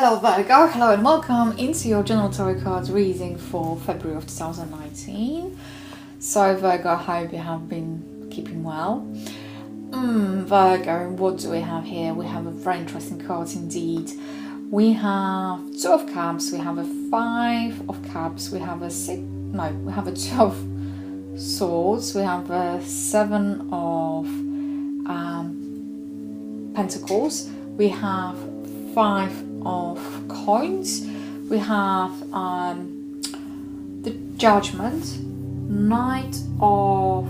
Hello Virgo, hello and welcome into your general tarot card reading for February of 2019. So Virgo, I hope you have been keeping well. Virgo, what do we have here? We have a very interesting card indeed. We have Two of Cups, we have a Five of Cups, we have a Two of Swords, we have a Seven of Pentacles, we have Five of Coins, we have the Judgment, Knight of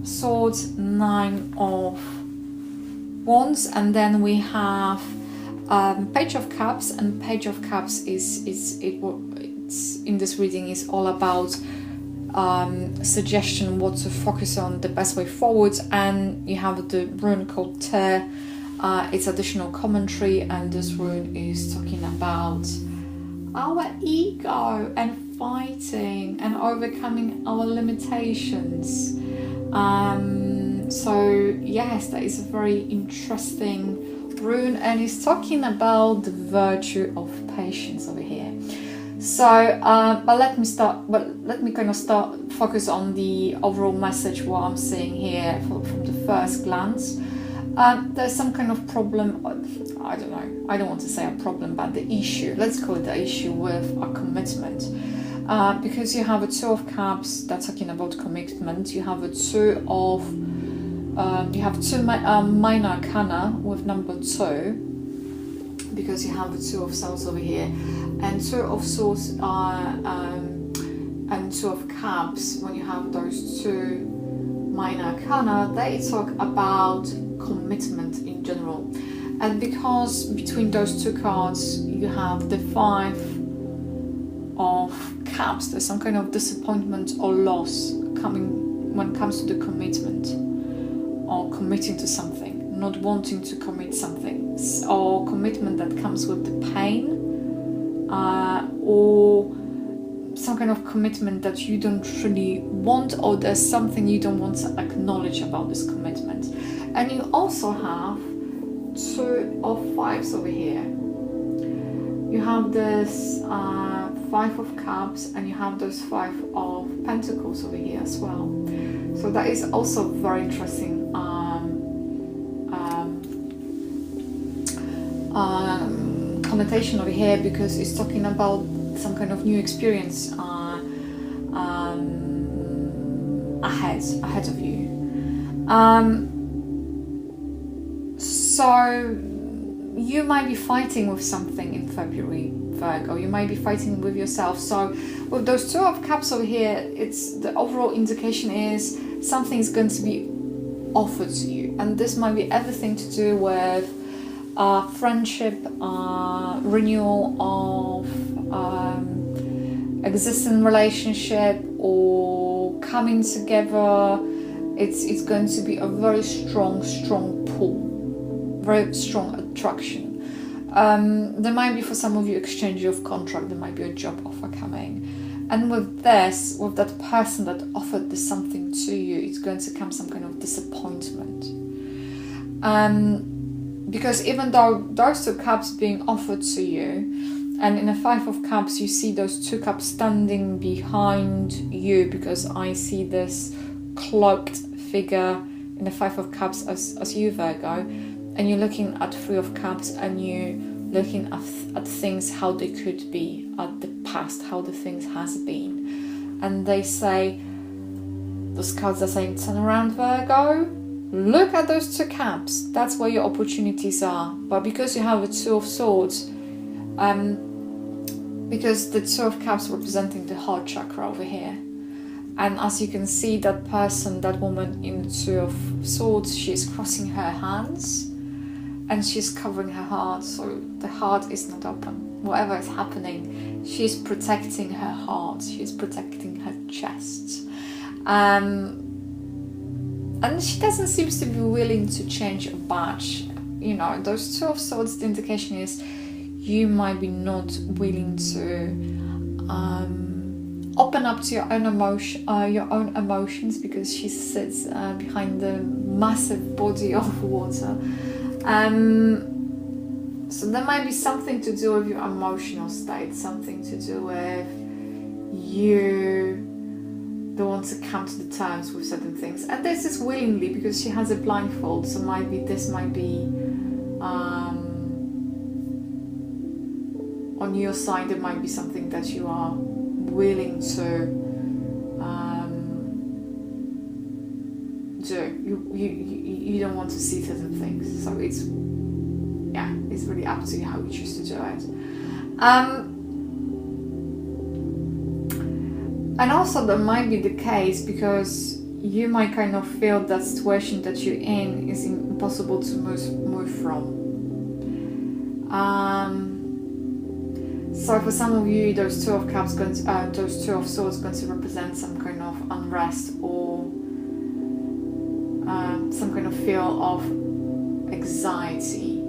Swords, Nine of Wands, and then we have Page of Cups. And Page of Cups it's in this reading is all about suggestion what to focus on, the best way forward. And you have the rune called Tear. It's additional commentary, and this rune is talking about our ego and fighting and overcoming our limitations. So yes, that is a very interesting rune, and it's talking about the virtue of patience over here. So but let me kind of start focus on the overall message, what I'm seeing here from the first glance. There's some kind of problem, I don't know, I don't want to say a problem, but the issue, let's call it the issue with a commitment. Because you have a Two of Cups, that's talking about commitment. You have a two minor arcana with number 2, because you have the Two of Swords over here. And Two of Swords and Two of Cups, when you have those two minor arcana, they talk about commitment in general. And because between those two cards you have the Five of Cups, there's some kind of disappointment or loss coming when it comes to the commitment, or committing to something, not wanting to commit something, or commitment that comes with the pain, or some kind of commitment that you don't really want, or there's something you don't want to acknowledge about this commitment. And you also have Two of Fives over here. You have this Five of Cups, and you have those Five of Pentacles over here as well. So that is also very interesting connotation over here, because it's talking about some kind of new experience ahead of you. So you might be fighting with something in February, Virgo. You might be fighting with yourself. So with those Two of Cups over here, it's the overall indication is something is going to be offered to you, and this might be everything to do with friendship, renewal of existing relationship, or coming together. It's going to be a very strong pull, very strong attraction. There might be, for some of you, exchange of contract. There might be a job offer coming, and with that person that offered this something to you, it's going to come some kind of disappointment. Because even though those Two Cups being offered to you, and in a Five of Cups you see those Two Cups standing behind you, because I see this cloaked figure in the Five of Cups as you, Virgo, and you're looking at Three of Cups, and you're looking at things how they could be, at the past, how the things has been. And they say, those cards are saying, turn around, Virgo, look at those Two Cups, that's where your opportunities are. But because you have a Two of Swords, because the Two of Cups representing the heart chakra over here, and as you can see, that person, that woman in the Two of Swords, she's crossing her hands and she's covering her heart, so the heart is not open. Whatever is happening, she's protecting her heart, she's protecting her chest. And she doesn't seem to be willing to change a batch. You know, those Two of Swords, the indication is you might be not willing to open up to your own emotions, because she sits behind the massive body of water. So there might be something to do with your emotional state, something to do with you don't want to come to the terms with certain things. And this is willingly, because she has a blindfold, so this might be on your side. There might be something that you are willing to do. You don't want to see certain things, so it's really up to you how you choose to do it. And also that might be the case because you might kind of feel that situation that you're in is impossible to move from. So for some of you, those Two of Cups, those Two of Swords, going to represent some kind of unrest or some kind of feel of anxiety.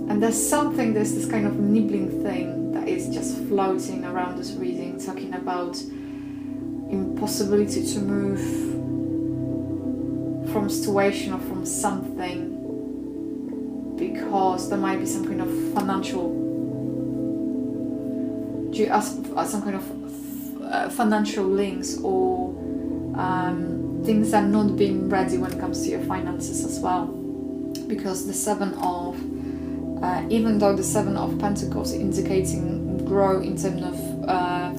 And there's this kind of nibbling thing that is just floating around this reading, talking about impossibility to move from situation or from something, because there might be some kind of financial links, or things are not being ready when it comes to your finances as well, because the even though the Seven of Pentacles is indicating grow in terms of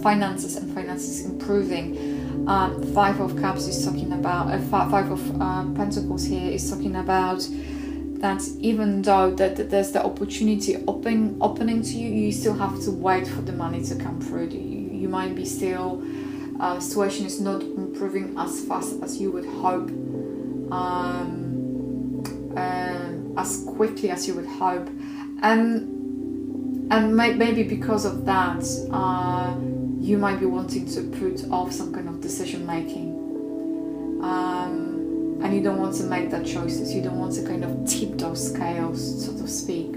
finances and finances improving, Five of Cups is talking about Five of Pentacles here is talking about that even though that there's the opportunity opening to you, you still have to wait for the money to come through. You might be still situation is not improving as fast as you would hope, as quickly as you would hope, and maybe because of that, you might be wanting to put off some kind of decision making, and you don't want to make that choices. You don't want to kind of tip those scales, so to speak.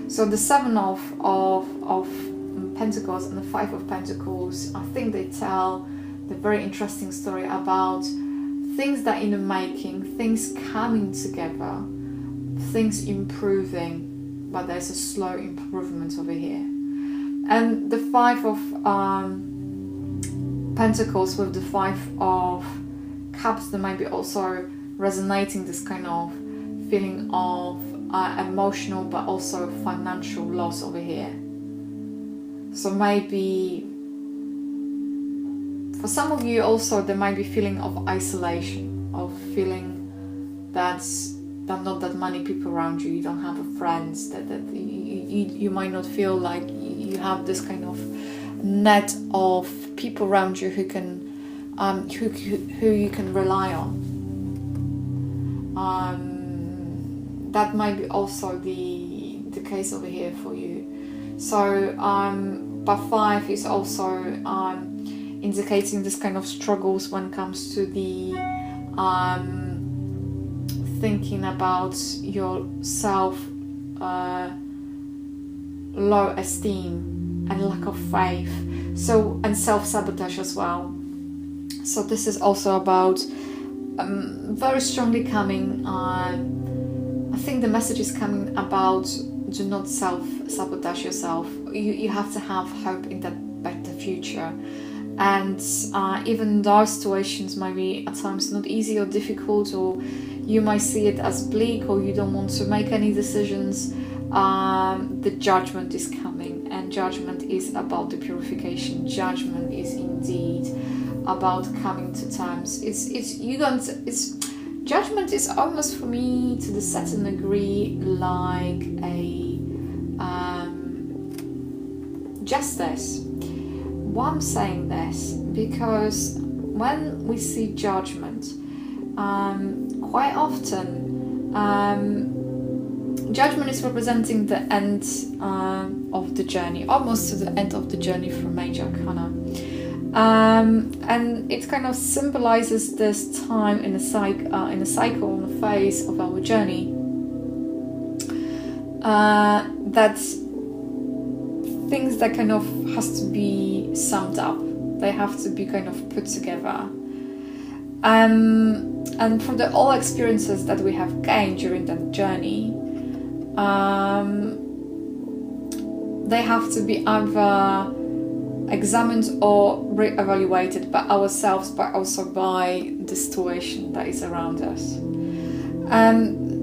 So the Seven of Pentacles and the Five of Pentacles, I think they tell the very interesting story about things that are in the making, things coming together, things improving, but there's a slow improvement over here. And the Five of Pentacles with the Five of Cups, there might be also resonating this kind of feeling of emotional but also financial loss over here. So maybe for some of you also there might be feeling of isolation, of feeling that not that many people around you, you don't have friends, that you might not feel like you have this kind of net of people around you who can who you can rely on. That might be also the case over here for you. So but Five is also indicating this kind of struggles when it comes to the thinking about yourself, low esteem and lack of faith, so, and self-sabotage as well. So this is also about very strongly coming, I think the message is coming about do not self-sabotage yourself. You have to have hope in that better future. And even those situations might be at times not easy or difficult, or you might see it as bleak, or you don't want to make any decisions, the judgment is coming, and judgment is about the purification. Judgment is indeed about coming to terms. Judgment is almost, for me, to a certain degree, like a justice. Why I'm saying this, because when we see judgment, quite often judgment is representing the end of the journey, almost to the end of the journey for Major Arcana. And it kind of symbolizes this time in a cycle, in the phase of our journey, that things that kind of has to be summed up, they have to be kind of put together. And And from all experiences that we have gained during that journey, they have to be either examined or re-evaluated by ourselves, but also by the situation that is around us.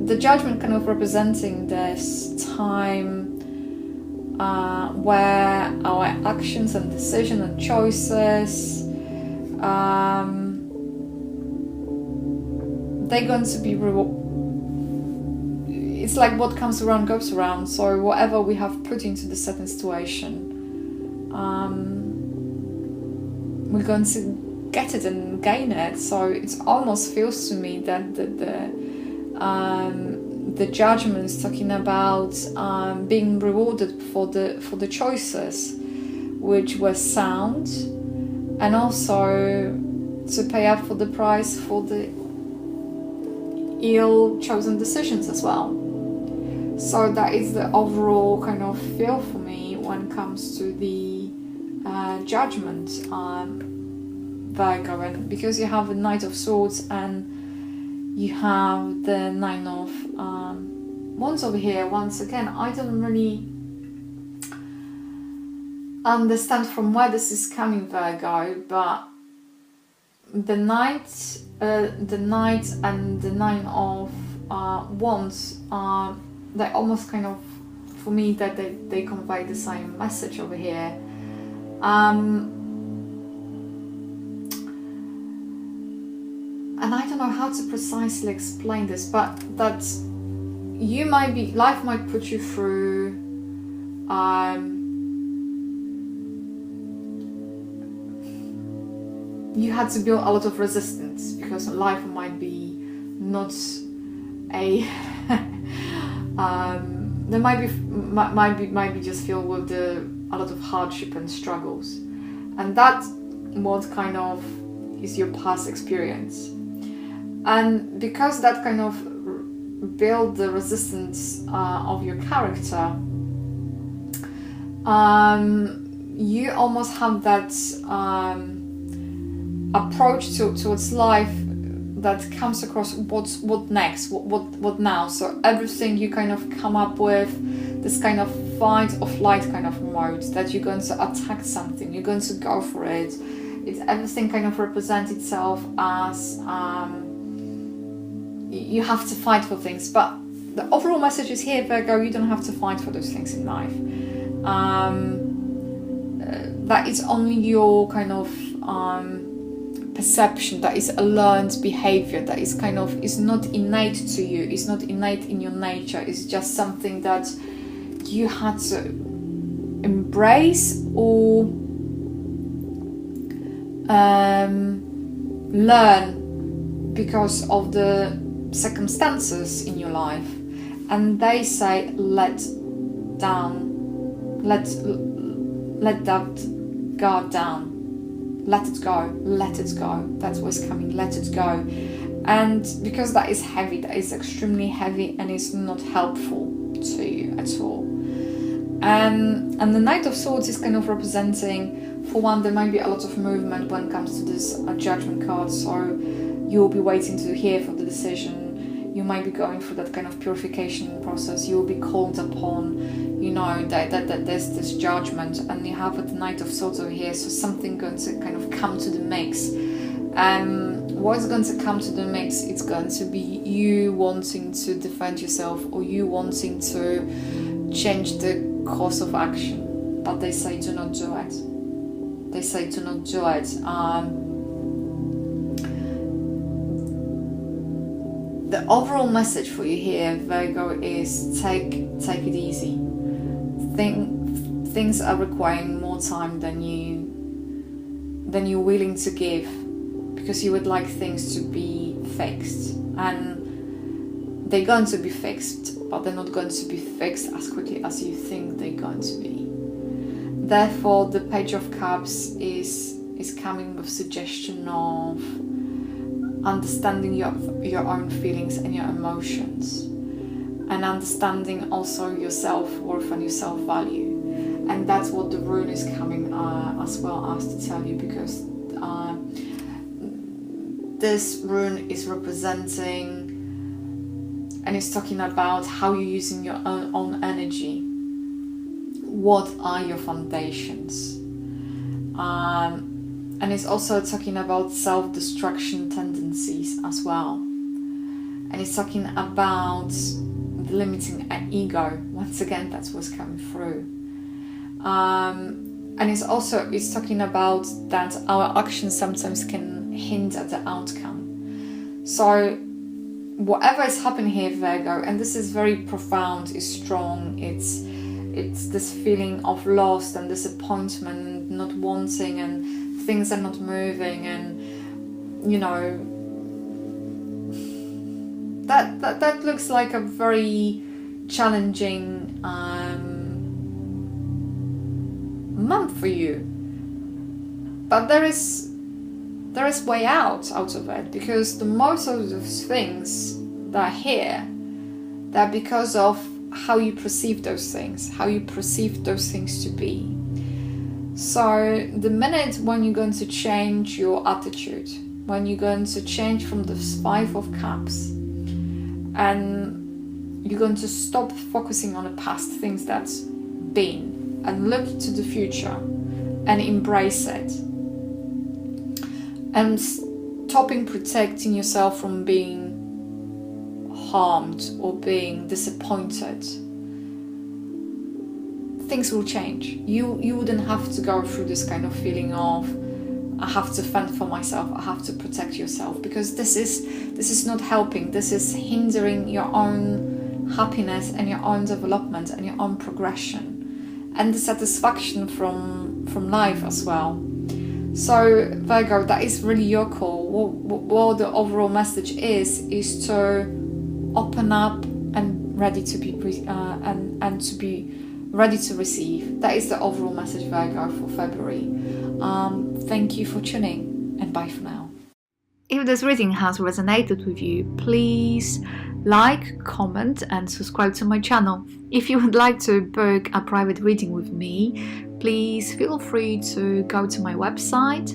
The judgment kind of representing this time where our actions and decisions and choices, they're going to be it's like what comes around goes around. So whatever we have put into the certain situation, we're going to get it and gain it. So it almost feels to me that the judgment is talking about being rewarded for the choices which were sound, and also to pay up for the price for the ill-chosen decisions as well. So that is the overall kind of feel for me when it comes to the judgment, Virgo. And because you have the Knight of Swords and you have the Nine of Wands over here, once again, I don't really understand from where this is coming, Virgo, but the Knight and the Nine of Wands, they almost kind of, for me, that they convey the same message over here. And I don't know how to precisely explain this, but that life might put you through you had to build a lot of resistance, because life might be not a there might be just filled with a lot of hardship and struggles, and that what kind of is your past experience. And because that kind of build the resistance of your character, you almost have that approach towards life that comes across what next, what now. So everything you kind of come up with this kind of fight or flight kind of mode, that you're going to attack something, you're going to go for it. It's everything kind of represents itself as you have to fight for things, but the overall message is here, Virgo, you don't have to fight for those things in life. That is only your kind of perception, that is a learned behavior, that is kind of, is not innate to you, it's not innate in your nature, it's just something that you had to embrace or learn because of the circumstances in your life. And they say let that guard down, let it go, that's what's coming, let it go. And because that is heavy, that is extremely heavy, and it's not helpful to you at all. And the Knight of Swords is kind of representing, for one, there might be a lot of movement when it comes to this judgment card, so you'll be waiting to hear for the decision. You might be going through that kind of purification process. You will be called upon, you know, that there's this judgment, and you have the Knight of Swords over here, so something going to kind of come to the mix. What's going to come to the mix? It's going to be you wanting to defend yourself, or you wanting to change the course of action. But they say do not do it. They say do not do it. The overall message for you here, Virgo, is take it easy. Things are requiring more time than you're willing to give, because you would like things to be fixed, and they're going to be fixed, but they're not going to be fixed as quickly as you think they're going to be. Therefore, the Page of Cups is coming with suggestion of understanding your own feelings and your emotions, and understanding also your self-worth and your self-value. And that's what the rune is coming as well as to tell you, because this rune is representing, and it's talking about how you're using your own energy. What are your foundations? And it's also talking about self-destruction tendencies as well. And it's talking about the limiting ego. Once again, that's what's coming through. And it's talking about that our actions sometimes can hint at the outcome. So whatever is happening here, Virgo, and this is very profound, is strong. It's this feeling of loss and disappointment and not wanting, and things are not moving, and that looks like a very challenging month for you. But there is way out of it, because the most of those things that are here, they're because of how you perceive those things, how you perceive those things to be. So the minute when you're going to change your attitude, when you're going to change from the 5 of Cups, and you're going to stop focusing on the past, things that's been, and look to the future and embrace it, and stopping protecting yourself from being harmed or being disappointed, things will change. You wouldn't have to go through this kind of feeling of I have to fend for myself, I have to protect yourself, because this is not helping. This is hindering your own happiness and your own development and your own progression and the satisfaction from life as well. So Virgo, that is really your call. What the overall message is to open up and ready to be and to be ready to receive. That is the overall message, Virgo, for February. Thank you for tuning, and bye for now. If this reading has resonated with you, please like, comment and subscribe to my channel. If you would like to book a private reading with me, please feel free to go to my website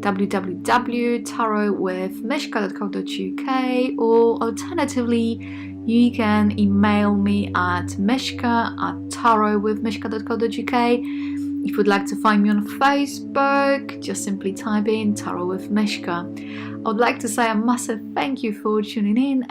www.tarotwithmishka.co.uk, or alternatively you can email me at mishka@tarotwithmishka.co.uk. If you'd like to find me on Facebook, just simply type in Tarot with Mishka. I would like to say a massive thank you for tuning in.